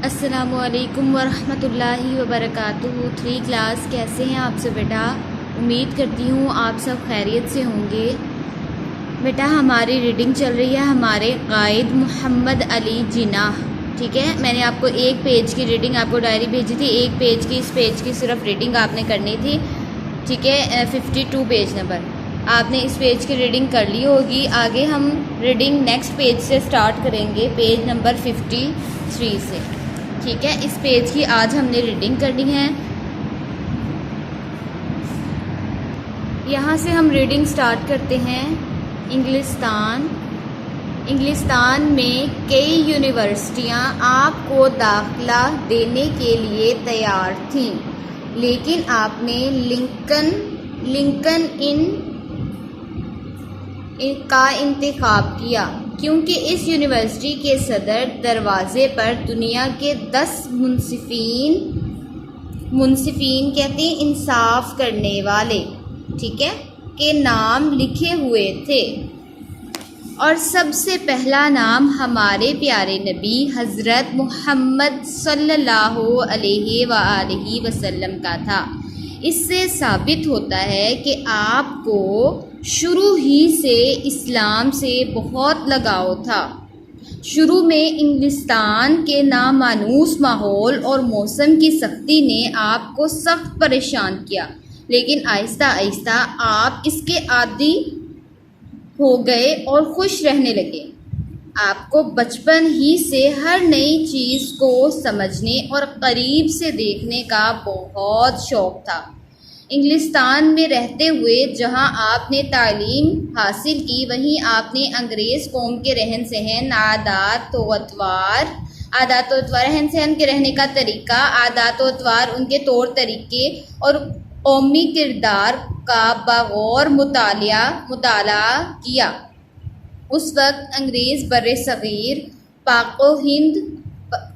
अस्सलामुअलैकुम वरहमतुल्लाहि वबरकातुहू। 3 क्लास कैसे हैं आप सब बेटा? उम्मीद करती हूँ आप सब खैरियत से होंगे। बेटा हमारी रीडिंग चल रही है हमारे कायद मोहम्मद अली जिन्नाह। ठीक है, मैंने आपको एक पेज की रीडिंग आपको डायरी भेजी थी, एक पेज की, इस पेज की सिर्फ रीडिंग आपने करनी थी। ठीक है, 52 पेज नंबर आपने इस पेज की रीडिंग कर ली होगी। आगे हम रीडिंग नेक्स्ट पेज से स्टार्ट करेंगे, पेज नंबर 53 से। ठीक है, इस पेज की आज हमने रीडिंग करनी है। यहाँ से हम रीडिंग स्टार्ट करते हैं। इंग्लिस्तान में कई यूनिवर्सिटियाँ आपको दाखिला देने के लिए तैयार थीं, लेकिन आपने लिंकन इन का इंतखाब किया क्योंकि इस यूनिवर्सिटी के सदर दरवाज़े पर दुनिया के 10 मुनसिफीन कहते हैं इंसाफ करने वाले, ठीक है, के नाम लिखे हुए थे। और सबसे पहला नाम हमारे प्यारे नबी हज़रत मोहम्मद सल्लल्लाहु अलैहि वसल्लम का था। इससे साबित होता है कि आपको शुरू ही से इस्लाम से बहुत लगाव था। शुरू में इंग्लिस्तान के नामानूस माहौल और मौसम की सख्ती ने आपको सख्त परेशान किया, लेकिन आहिस्ता आहिस्ता आप इसके आदी हो गए और खुश रहने लगे। आपको बचपन ही से हर नई चीज़ को समझने और करीब से देखने का बहुत शौक़ था। इंग्लिस्तान में रहते हुए जहां आपने तालीम हासिल की, वहीं आपने अंग्रेज़ कौम के रहन सहन, आदात व रहन सहन के रहने का तरीका, आदात व अतवार, उनके तौर तरीके और कौमी किरदार का बगौर मुताला किया। उस वक्त अंग्रेज़ बर्रे सग़ीर पाको हिंद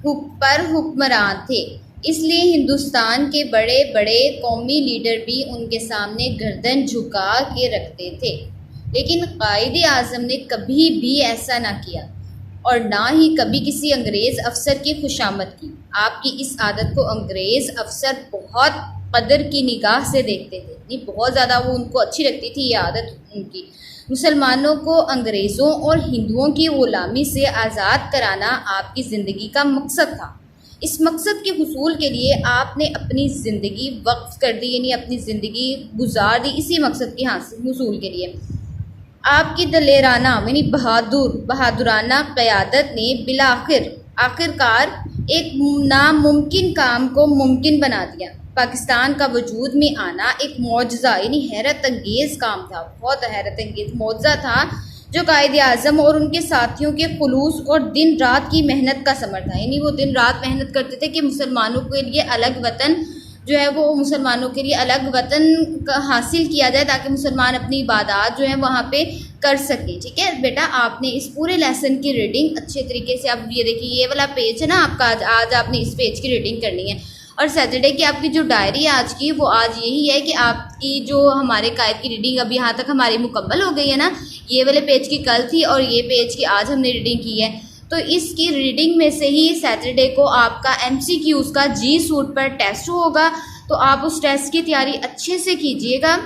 पर हुक्मरान थे, इसलिए हिंदुस्तान के बड़े बड़े कौमी लीडर भी उनके सामने गर्दन झुका के रखते थे। लेकिन कायदे आज़म ने कभी भी ऐसा ना किया और ना ही कभी किसी अंग्रेज़ अफसर की खुशामद की। आपकी इस आदत को अंग्रेज़ अफसर बहुत कदर की निगाह से देखते थे, नहीं बहुत ज़्यादा वो उनको अच्छी लगती थी ये आदत उनकी। मुसलमानों को अंग्रेज़ों और हिंदुओं की ग़ुलामी से आज़ाद कराना आपकी ज़िंदगी का मकसद था। इस मकसद के हुसूल के लिए आपने अपनी ज़िंदगी वक्फ कर दी, यानी अपनी ज़िंदगी गुजार दी इसी मकसद के हुसूल के लिए। आपकी दलेराना यानी बहादुराना क़यादत ने आखिरकार एक नामुमकिन काम को मुमकिन बना दिया। पाकिस्तान का वजूद में आना एक मौजज़ा यानी हैरत अंगेज़ काम था, बहुत हैरत अंगेज़ मौजज़ा था, जो कायदे आज़म और उनके साथियों के खुलूस और दिन रात की मेहनत का समर था। यानी वो दिन रात मेहनत करते थे कि मुसलमानों के लिए अलग वतन जो है वो मुसलमानों के लिए अलग वतन हासिल किया जाए, ताकि मुसलमान अपनी इबादत जो है वहाँ पे कर सकें। ठीक है बेटा, आपने इस पूरे लेसन की रीडिंग अच्छे तरीके से, अब ये देखिए ये वाला पेज है ना आपका, आज आपने इस पेज की रीडिंग करनी है। और सैटरडे की आपकी जो डायरी है आज की, वो आज यही है कि आपकी जो हमारे कायद की रीडिंग अभी यहाँ तक हमारी मुकम्मल हो गई है ना, ये वाले पेज की कल थी और ये पेज की आज हमने रीडिंग की है। तो इसकी रीडिंग में से ही सैटरडे को आपका MCQs का जी सूट पर टेस्ट होगा, तो आप उस टेस्ट की तैयारी अच्छे से कीजिएगा।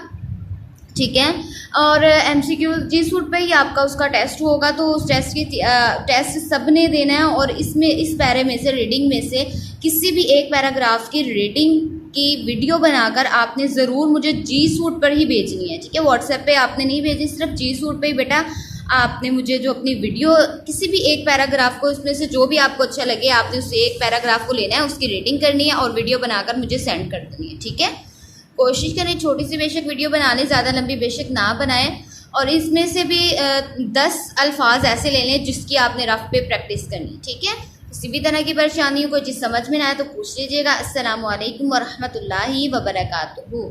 ठीक है, और MCQ जी सूट पे ही आपका उसका टेस्ट होगा, तो उस टेस्ट सब ने देना है। और इसमें इस पैरे में से रीडिंग में से किसी भी एक पैराग्राफ की रीडिंग की वीडियो बनाकर आपने ज़रूर मुझे जी सूट पर ही भेजनी है। ठीक है, व्हाट्सएप पे आपने नहीं भेजी, सिर्फ जी सूट पे ही बेटा आपने मुझे जो अपनी वीडियो किसी भी एक पैराग्राफ को, इसमें से जो भी आपको अच्छा लगे, आपने उस एक पैराग्राफ को लेना है, उसकी रीडिंग करनी है और वीडियो बनाकर मुझे सेंड कर देनी है। ठीक है, कोशिश करें छोटी सी बेशक वीडियो बना लें, ज़्यादा लंबी बेशक ना बनाएं। और इसमें से भी 10 अल्फाज ऐसे ले लें जिसकी आपने रफ पे प्रैक्टिस करनी। ठीक है, किसी भी तरह की परेशानी हो, कोई चीज़ समझ में ना आए तो पूछ लीजिएगा। अस्सलामु अलैकुम वरहमतुल्लाहि वबरकातुहू।